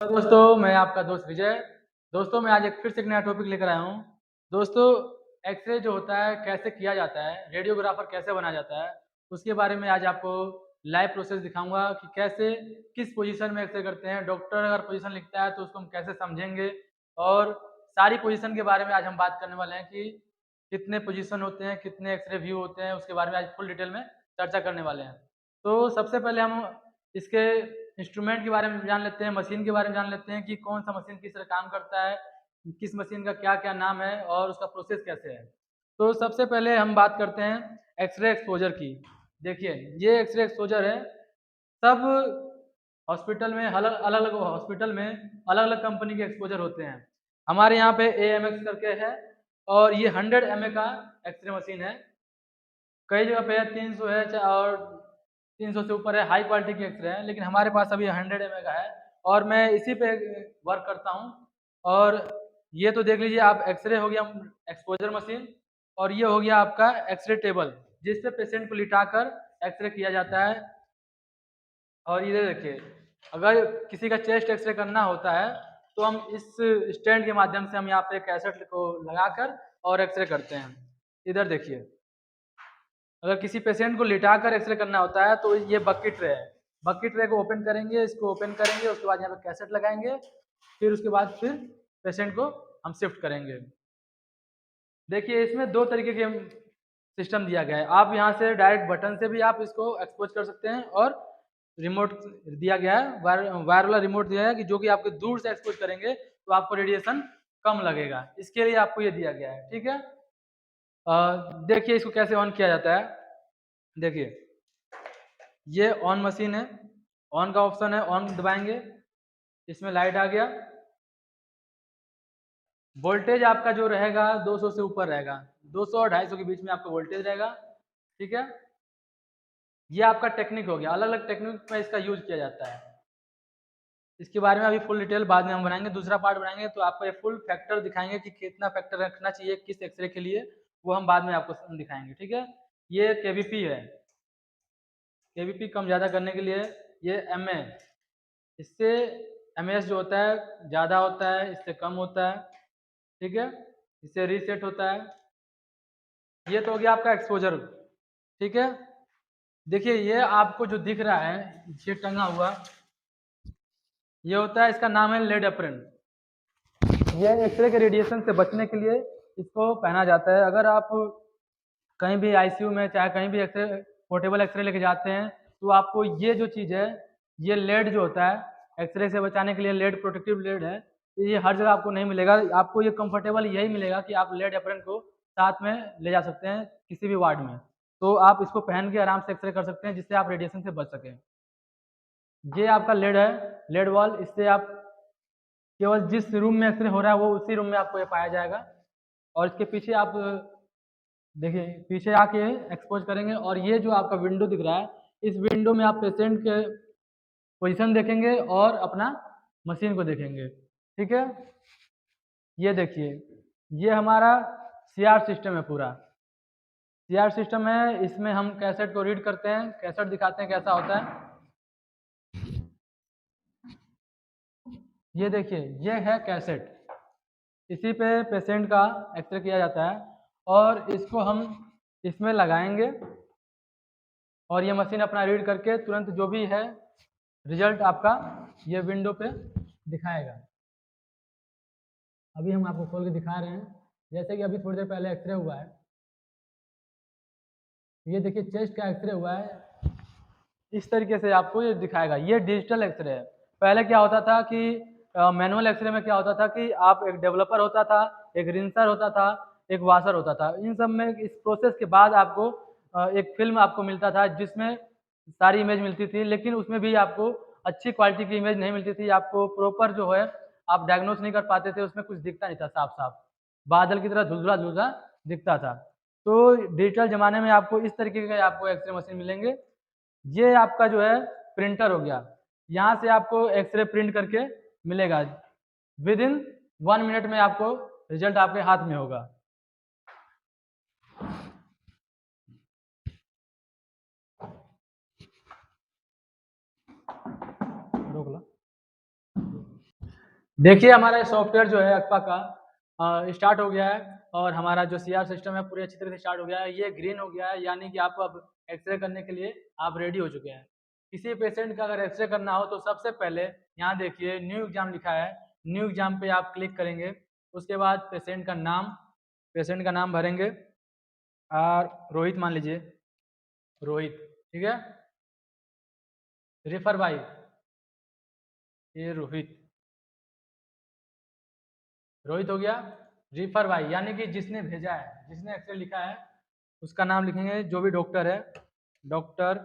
तो दोस्तों मैं आपका दोस्त विजय। दोस्तों मैं आज फिर से एक नया टॉपिक लेकर आया हूँ। दोस्तों एक्सरे जो होता है कैसे किया जाता है, रेडियोग्राफर कैसे बना जाता है, उसके बारे में आज आपको लाइव प्रोसेस दिखाऊंगा कि कैसे किस पोजीशन में एक्सरे करते हैं। डॉक्टर अगर पोजीशन लिखता है तो उसको हम कैसे समझेंगे, और सारी पोजीशन के बारे में आज हम बात करने वाले हैं कि कितने पोजीशन होते हैं, कितने एक्सरे व्यू होते हैं, उसके बारे में आज फुल डिटेल में चर्चा करने वाले हैं। तो सबसे पहले हम इसके इंस्ट्रूमेंट के बारे में जान लेते हैं, मशीन के बारे में जान लेते हैं कि कौन सा मशीन किस तरह काम करता है, किस मशीन का क्या क्या नाम है और उसका प्रोसेस कैसे है। तो सबसे पहले हम बात करते हैं एक्सरे एक्सपोजर की। देखिए ये एक्सरे एक्सपोजर है। सब हॉस्पिटल में अलग अलग हॉस्पिटल में अलग अलग कंपनी के एक्सपोजर होते हैं। हमारे यहाँ पे AMX करके है, और ये 100 mA का एक्सरे मशीन है। कई जगह पे है 300 है और 300 से ऊपर है, हाई क्वालिटी की एक्सरे है, लेकिन हमारे पास अभी 100 mA का है और मैं इसी पे वर्क करता हूँ। और ये तो देख लीजिए आप, एक्सरे हो गया एक्सपोजर मशीन, और ये हो गया आपका एक्सरे टेबल जिसपे पेशेंट को लिटाकर एक्सरे किया जाता है। और ये देखिए, अगर किसी का चेस्ट एक्सरे करना होता है तो हम इस स्टैंड के माध्यम से हम यहाँ पे कैसेट को लगाकर और एक्सरे करते हैं। इधर देखिए, अगर किसी पेशेंट को लिटाकर एक्सरे करना होता है तो ये बकेट ट्रे है। बकेट ट्रे को ओपन करेंगे, इसको ओपन करेंगे, उसके बाद यहाँ पे कैसेट लगाएंगे, फिर उसके बाद फिर पेशेंट को हम शिफ्ट करेंगे। देखिए इसमें दो तरीके के सिस्टम दिया गया है। आप यहाँ से डायरेक्ट बटन से भी आप इसको एक्सपोज कर सकते हैं, और रिमोट दिया गया है, वायर वाला रिमोट दिया है कि जो कि आपके दूर से एक्सपोज करेंगे तो आपको रेडिएशन कम लगेगा। इसके लिए आपको ये दिया गया है, ठीक है। देखिए इसको कैसे ऑन किया जाता है। देखिए ये ऑन मशीन है, ऑन का ऑप्शन है, ऑन दबाएंगे, इसमें लाइट आ गया। वोल्टेज आपका जो रहेगा 200 से ऊपर रहेगा, 200 और 250 के बीच में आपका वोल्टेज रहेगा, ठीक है। ये आपका टेक्निक हो गया, अलग अलग टेक्निक में इसका यूज किया जाता है। इसके बारे में अभी फुल डिटेल बाद में हम बनाएंगे, दूसरा पार्ट बनाएंगे तो आपको ये फुल फैक्टर दिखाएंगे कि कितना फैक्टर रखना चाहिए किस एक्सरे के लिए, वो हम बाद में आपको दिखाएंगे, ठीक है। ये केवीपी है, केवीपी कम ज़्यादा करने के लिए। ये MA, इससे MS जो होता है ज़्यादा होता है, इससे कम होता है, ठीक है। इससे रीसेट होता है। ये तो हो गया आपका एक्सपोजर, ठीक है। देखिए ये आपको जो दिख रहा है ये टंगा हुआ, ये होता है, इसका नाम है लेड एप्रन। ये एक्सरे के रेडिएशन से बचने के लिए इसको पहना जाता है। अगर आप कहीं भी ICU में चाहे कहीं भी एक्सरे पोर्टेबल एक्सरे लेके जाते हैं तो आपको ये जो चीज़ है, ये लेड जो होता है एक्सरे से बचाने के लिए, लेड प्रोटेक्टिव लेड है, ये हर जगह आपको नहीं मिलेगा। आपको ये कंफर्टेबल यही मिलेगा कि आप लेड एप्रन को साथ में ले जा सकते हैं किसी भी वार्ड में, तो आप इसको पहन के आराम से एक्सरे कर सकते हैं जिससे आप रेडिएशन से बच सकें। ये आपका लेड है, लेड वॉल, इससे आप केवल जिस रूम में एक्सरे हो रहा है वो उसी रूम में आपको ये पाया जाएगा। और इसके पीछे आप देखिए, पीछे आके एक्सपोज करेंगे और ये जो आपका विंडो दिख रहा है, इस विंडो में आप पेशेंट के पोजीशन देखेंगे और अपना मशीन को देखेंगे, ठीक है। ये देखिए, ये हमारा CR सिस्टम है पूरा। CR सिस्टम है, इसमें हम कैसेट को रीड करते हैं, कैसेट दिखाते हैं कैसा होता है। ये देखिए, ये है कैसेट, इसी पे पेशेंट का एक्सरे किया जाता है, और इसको हम इसमें लगाएंगे और ये मशीन अपना रीड करके तुरंत जो भी है रिजल्ट आपका ये विंडो पे दिखाएगा। अभी हम आपको खोल के दिखा रहे हैं, जैसे कि अभी थोड़ी देर पहले एक्सरे हुआ है। ये देखिए चेस्ट का एक्सरे हुआ है, इस तरीके से आपको ये दिखाएगा। ये डिजिटल एक्सरे है। पहले क्या होता था कि मैनुअल एक्सरे में क्या होता था कि आप एक डेवलपर होता था, एक रिंसर होता था, एक वाशर होता था। इन सब में इस प्रोसेस के बाद आपको एक फिल्म आपको मिलता था जिसमें सारी इमेज मिलती थी, लेकिन उसमें भी आपको अच्छी क्वालिटी की इमेज नहीं मिलती थी। आपको प्रॉपर जो है आप डायग्नोस नहीं कर पाते थे, उसमें कुछ दिखता नहीं था, साफ साफ बादल की तरह धुंधला धुंधला दिखता था। तो डिजिटल ज़माने में आपको इस तरीके के आपको एक्सरे मशीन मिलेंगे। ये आपका जो है प्रिंटर हो गया, यहाँ से आपको एक्सरे प्रिंट करके मिलेगा। विद इन 1 मिनट में आपको रिजल्ट आपके हाथ में होगा। रोक लो। देखिए हमारा सॉफ्टवेयर जो है अक्पा का स्टार्ट हो गया है और हमारा जो सीआर सिस्टम है पूरी अच्छी तरह से स्टार्ट हो गया है। ये ग्रीन हो गया है यानी कि आप अब एक्सरे करने के लिए आप रेडी हो चुके हैं। किसी पेशेंट का अगर एक्सरे करना हो तो सबसे पहले यहाँ देखिए न्यू एग्जाम लिखा है, न्यू एग्जाम पे आप क्लिक करेंगे। उसके बाद पेशेंट का नाम भरेंगे और रोहित मान लीजिए, रोहित, ठीक है। रेफर बाई, ये रोहित, रोहित हो गया। रिफर बाई यानी कि जिसने भेजा है, जिसने एक्सरे लिखा है उसका नाम लिखेंगे, जो भी डॉक्टर है, doctor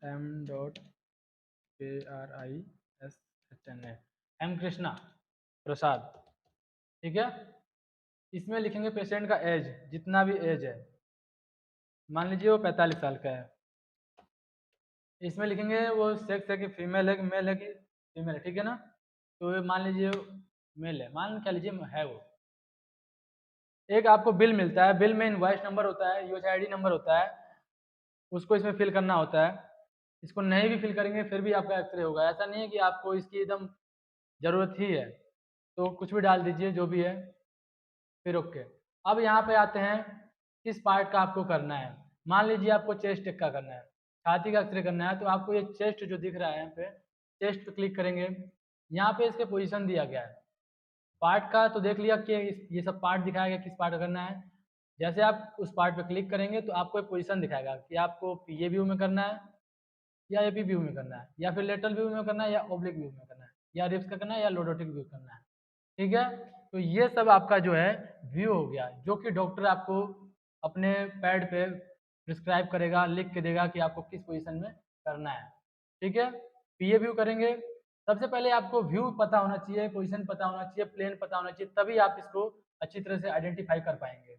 M dot K R I S H N A, M Krishna Prasad, ठीक है। इसमें लिखेंगे पेशेंट का एज, जितना भी एज है, मान लीजिए वो 45 साल का है। इसमें लिखेंगे वो सेक्स है कि फीमेल है कि मेल है कि फीमेल है, ठीक है ना। तो ये मान लीजिए मेल है, मान क्या लीजिए है वो। एक आपको बिल मिलता है, बिल में इनवॉइस नंबर होता है, यूएचआईडी नंबर होता है, उसको इसमें फिल करना होता है। इसको नहीं भी फिल करेंगे फिर भी आपका एक्सरे होगा। ऐसा नहीं है कि आपको इसकी एकदम ज़रूरत ही है, तो कुछ भी डाल दीजिए जो भी है, फिर ओके। अब यहाँ पे आते हैं किस पार्ट का आपको करना है। मान लीजिए आपको चेस्ट का करना है, छाती का एक्सरे करना है, तो आपको ये चेस्ट जो दिख रहा है यहाँ पे, चेस्ट पे क्लिक करेंगे। यहाँ पे इसके पोजीशन दिया गया है पार्ट का, तो देख लिया कि ये सब पार्ट दिखाया गया किस पार्ट का करना है। जैसे आप उस पार्ट पे क्लिक करेंगे तो आपको एक पोजीशन दिखाएगा कि आपको पीए व्यू में करना है या एपी व्यू में करना है, या फिर लेटरल व्यू में करना है या ओब्लिक व्यू में करना है, या रिप्स का करना है या लोडोटिक व्यू करना है, ठीक है। तो ये सब आपका जो है व्यू हो गया, जो कि डॉक्टर आपको अपने पैड पे प्रिस्क्राइब करेगा, लिख के देगा कि आपको किस पोजीशन में करना है, ठीक है। पीए व्यू करेंगे, सबसे पहले आपको व्यू पता होना चाहिए, पोजीशन पता होना चाहिए, प्लेन पता होना चाहिए, तभी आप इसको अच्छी तरह से आइडेंटिफाई कर पाएंगे,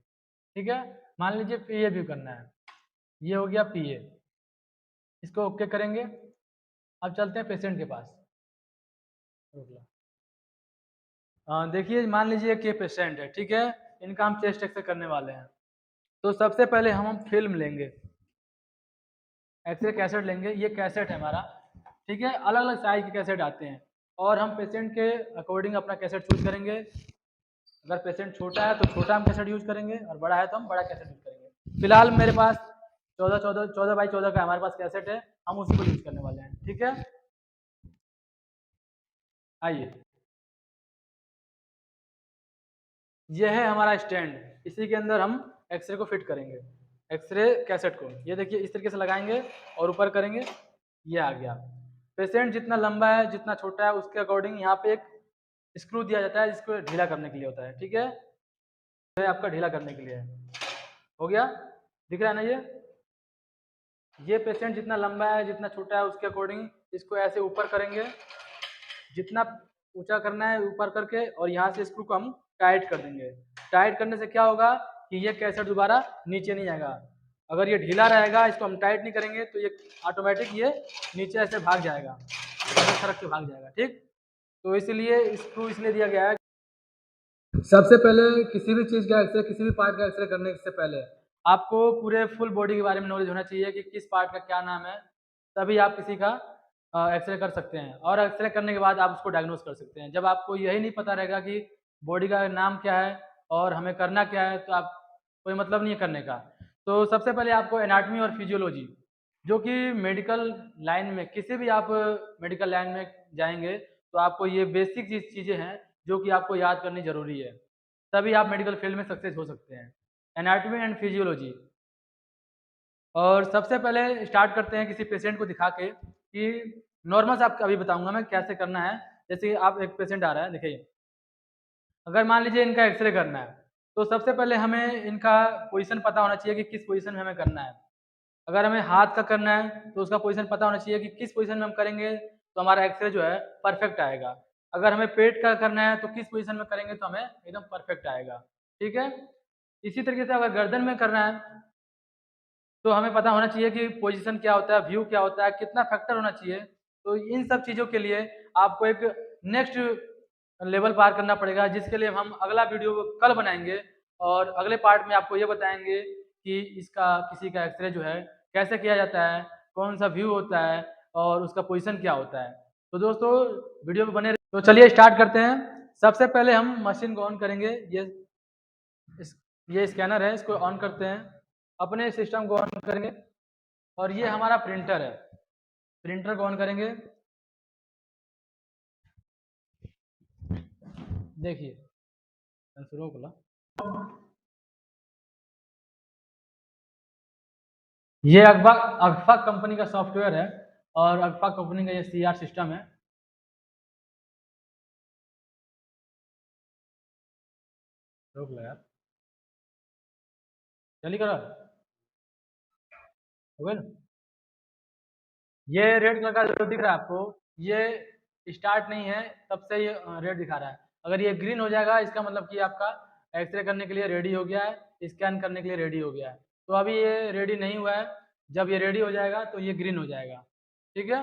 ठीक है। मान लीजिए पीए व्यू करना है, ये हो गया पीए, इसको ओके करेंगे। अब चलते हैं पेशेंट के पास। देखिए मान लीजिए कि पेशेंट है, ठीक है, इनका हम चेस्ट एक्सरे करने वाले हैं। तो सबसे पहले हम फिल्म लेंगे, एक्सरे कैसेट लेंगे। ये कैसेट है हमारा, ठीक है। अलग अलग साइज के कैसेट आते हैं और हम पेशेंट के अकॉर्डिंग अपना कैसेट चूज करेंगे। अगर पेशेंट छोटा है तो छोटा हम कैसेट यूज करेंगे और बड़ा है तो हम बड़ा कैसेट यूज करेंगे। फिलहाल मेरे पास 14 बाई 14 का हमारे पास कैसेट है, हम उसी को यूज करने वाले हैं, ठीक है। आइए, यह है हमारा स्टैंड, इसी के अंदर हम एक्सरे को फिट करेंगे, एक्सरे कैसेट को। ये देखिए इस तरीके से लगाएंगे और ऊपर करेंगे, ये आ गया। पेशेंट जितना लंबा है जितना छोटा है उसके अकॉर्डिंग यहाँ पे एक स्क्रू दिया जाता है जिसको ढीला करने के लिए होता है, ठीक है। ये आपका ढीला करने के लिए है, हो गया, दिख रहा है ना। ये पेशेंट जितना लंबा है जितना छोटा है उसके अकॉर्डिंग इसको ऐसे ऊपर करेंगे, जितना ऊंचा करना है ऊपर करके, और यहाँ से स्क्रू को हम टाइट कर देंगे। टाइट करने से क्या होगा कि ये कैसेट दोबारा नीचे नहीं आएगा। अगर ये ढीला रहेगा, इसको हम टाइट नहीं करेंगे तो ये ऑटोमेटिक ये नीचे ऐसे भाग जाएगा, ऐसे सरक के भाग जाएगा, ठीक। तो इसलिए स्क्रू इसलिए दिया गया है। सबसे पहले किसी भी चीज़ का एक्सरे, किसी भी पार्ट का एक्सरे करने से पहले आपको पूरे फुल बॉडी के बारे में नॉलेज होना चाहिए कि किस पार्ट का क्या नाम है, तभी आप किसी का एक्सरे कर सकते हैं। और एक्सरे करने के बाद आप उसको डायग्नोस कर सकते हैं। जब आपको यही नहीं पता रहेगा कि बॉडी का नाम क्या है और हमें करना क्या है, तो आप कोई मतलब नहीं है करने का। तो सबसे पहले आपको एनाटमी और फिजियोलॉजी, जो कि मेडिकल लाइन में, किसी भी आप मेडिकल लाइन में जाएंगे तो आपको ये बेसिक चीज़ें हैं जो कि आपको याद करनी ज़रूरी है, तभी आप मेडिकल फील्ड में सक्सेस हो सकते हैं। Anatomy and physiology. और सबसे पहले स्टार्ट करते हैं किसी पेशेंट को दिखा के कि नॉर्मल से आपको अभी बताऊंगा मैं कैसे करना है। जैसे आप एक पेशेंट आ रहा है, देखिए अगर मान लीजिए इनका एक्सरे करना है तो सबसे पहले हमें इनका पोजीशन पता होना चाहिए कि किस पोजीशन में हमें करना है। अगर हमें हाथ का करना है तो उसका पोजीशन पता होना चाहिए कि किस पोजीशन में हम करेंगे तो हमारा एक्सरे जो है परफेक्ट आएगा। अगर हमें पेट का करना है तो किस पोजीशन में करेंगे तो हमें एकदम परफेक्ट आएगा, ठीक है। इसी तरीके से अगर गर्दन में करना है तो हमें पता होना चाहिए कि पोजीशन क्या होता है, व्यू क्या होता है, कितना फैक्टर होना चाहिए। तो इन सब चीज़ों के लिए आपको एक नेक्स्ट लेवल पार करना पड़ेगा, जिसके लिए हम अगला वीडियो कल बनाएंगे और अगले पार्ट में आपको ये बताएंगे कि इसका किसी का एक्सरे जो है कैसे किया जाता है, कौन सा व्यू होता है और उसका पोजीशन क्या होता है। तो दोस्तों वीडियो में बने रहिए। तो चलिए स्टार्ट करते हैं। सबसे पहले हम मशीन को ऑन करेंगे। ये स्कैनर है, इसको ऑन करते हैं, अपने सिस्टम को ऑन करेंगे और ये हमारा प्रिंटर है। प्रिंटर को ऑन करेंगे। देखिए ये अगफा कंपनी का सॉफ्टवेयर है और अगफा कंपनी का ये CR सिस्टम है। रोक लो यार, चलिए करो हो गया ना? ये रेड कलर का जो दिख रहा है आपको, ये स्टार्ट नहीं है, तब से ये रेड दिखा रहा है। अगर ये ग्रीन हो जाएगा इसका मतलब कि आपका एक्सरे करने के लिए रेडी हो गया है, स्कैन करने के लिए रेडी हो गया है। तो अभी ये रेडी नहीं हुआ है, जब ये रेडी हो जाएगा तो ये ग्रीन हो जाएगा। ठीक है,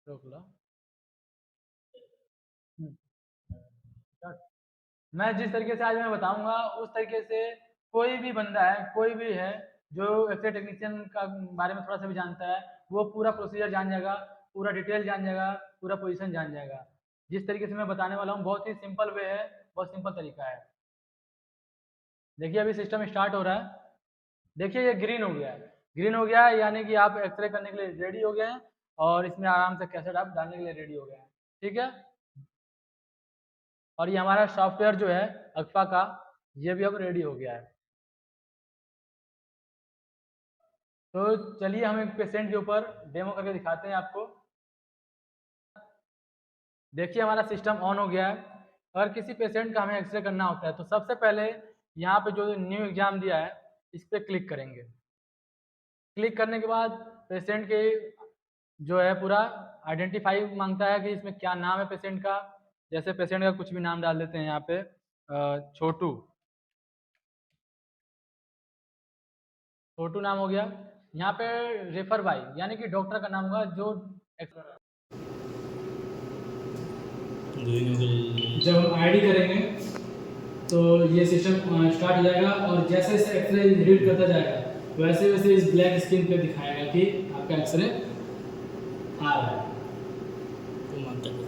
रोक लो। मैं जिस तरीके से आज मैं बताऊंगा उस तरीके से कोई भी बंदा है, कोई भी है जो एक्सरे टेक्नीशियन का बारे में थोड़ा सा भी जानता है, वो पूरा प्रोसीजर जान जाएगा, पूरा डिटेल जान जाएगा, पूरा पोजीशन जान जाएगा। जिस तरीके से मैं बताने वाला हूँ बहुत ही सिंपल वे है, बहुत सिंपल तरीका है। देखिए अभी सिस्टम स्टार्ट हो रहा है। देखिए ये ग्रीन हो गया है, ग्रीन हो गया है यानी कि आप एक्सरे करने के लिए रेडी हो गए हैं और इसमें आराम से कैसेट आप डालने के लिए रेडी हो गए हैं। ठीक है, और ये हमारा सॉफ्टवेयर जो है अगफा का, ये भी अब रेडी हो गया है। तो चलिए हम एक पेशेंट के ऊपर डेमो करके दिखाते हैं आपको। देखिए हमारा सिस्टम ऑन हो गया है। अगर किसी पेशेंट का हमें एक्सरे करना होता है तो सबसे पहले यहाँ पे जो न्यू एग्जाम दिया है इस पर क्लिक करेंगे। क्लिक करने के बाद पेशेंट के जो है पूरा आइडेंटिफाई मांगता है कि इसमें क्या नाम है पेशेंट का। जैसे पेशेंट का कुछ भी नाम डाल देते हैं यहाँ पे, छोटू। छोटू नाम हो गया। यहाँ पे रेफर बाई यानी कि डॉक्टर का नाम होगा जो जब हम आईडी करेंगे तो ये सिस्टम स्टार्ट हो जाएगा और जैसे जैसे एक्सरे रीड करता जाएगा वैसे वैसे इस ब्लैक स्क्रीन पे दिखाएगा कि आपका एक्सरे आ रहा है।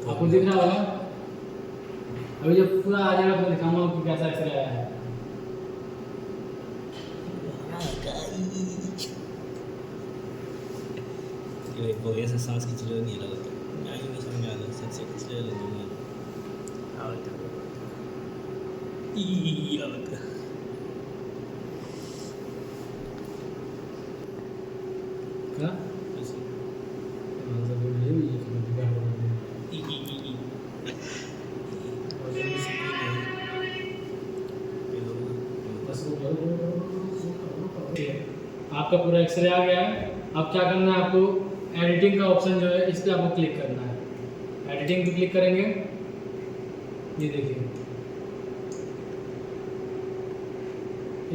आपको दिख रहा होगा। अभी जब पूरा आ जाएगा तो दिखाऊंगा कि कैसा एक्सरे आया है। कोई ऐसा सांस खींच लो नहीं लगा तो नहीं नहीं समझ आ रहा सबसे खींच ले लगा आवत ई आवत क्या ऐसे आंसर बोल रही है ये समझ गया होगा। ई बस वो आपका पूरा एक्सरे आ गया है। अब क्या करना है आपको, एडिटिंग का ऑप्शन जो है इस पर आपको क्लिक करना है। एडिटिंग पे क्लिक करेंगे, ये देखिए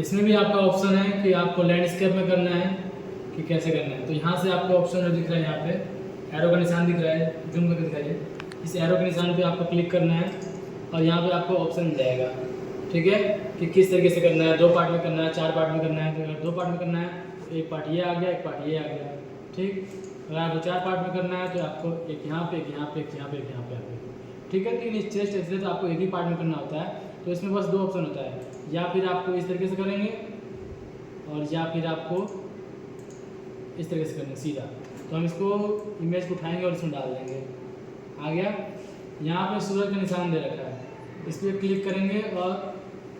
इसमें भी आपका ऑप्शन है कि आपको लैंडस्केप में करना है कि कैसे करना है। तो यहाँ से आपको ऑप्शन जो दिख रहा है, यहाँ पे एरो का निशान दिख रहा है, जूम करके दिखाइए। इस एरो के निशान पे आपको क्लिक करना है और यहाँ पे आपको ऑप्शन मिल जाएगा। ठीक है, कि किस तरीके से करना है, 2 पार्ट में करना है, 4 पार्ट में करना है। तो अगर 2 पार्ट में करना है तो एक पार्ट ये आ गया, एक पार्ट ये आ गया। ठीक, अगर आपको 4 पार्ट में करना है तो आपको एक यहाँ पे, एक यहाँ पे, एक यहाँ पे, एक यहाँ पे आ गया। ठीक है, लेकिन इस चेस्ट एक्सरे तो आपको एक ही पार्ट में करना होता है। तो इसमें बस 2 ऑप्शन होता है, या फिर आपको इस तरीके से करेंगे और या फिर आपको इस तरीके से करेंगे सीधा। तो हम इसको इमेज को उठाएंगे और इसमें डाल देंगे। आ गया, यहाँ पे सूरज का निशान दे रखा है, इस पर क्लिक करेंगे और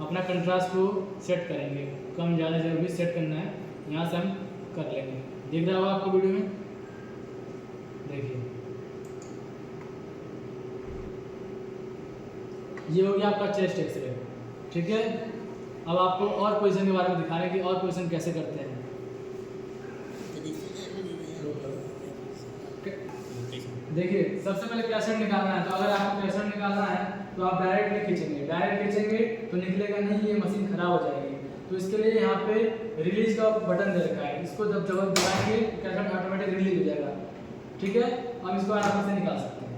अपना कंट्रास्ट को सेट करेंगे। कम ज़्यादा जो भी सेट करना है यहाँ से हम कर लेंगे। दिख रहा होगा आपको वीडियो में, देखिए ये हो गया आपका चेस्ट एक्सरे। ठीक है, अब आपको और पोजीशन के बारे में दिखा रहे हैं कि और पोजीशन कैसे करते हैं। देखिए सबसे पहले कैसेट निकालना है, तो अगर आपको कैसेट निकालना है तो आप डायरेक्ट नहीं खींचेंगे। डायरेक्ट खींचेंगे तो निकलेगा नहीं, ये मशीन खराब हो जाएगी। तो इसके लिए यहाँ पे रिलीज का बटन दे रखा है, इसको जब दबाएंगे कैसेट ऑटोमेटिक रिलीज हो जाएगा। ठीक है, अब इसको आराम से निकाल सकते हैं।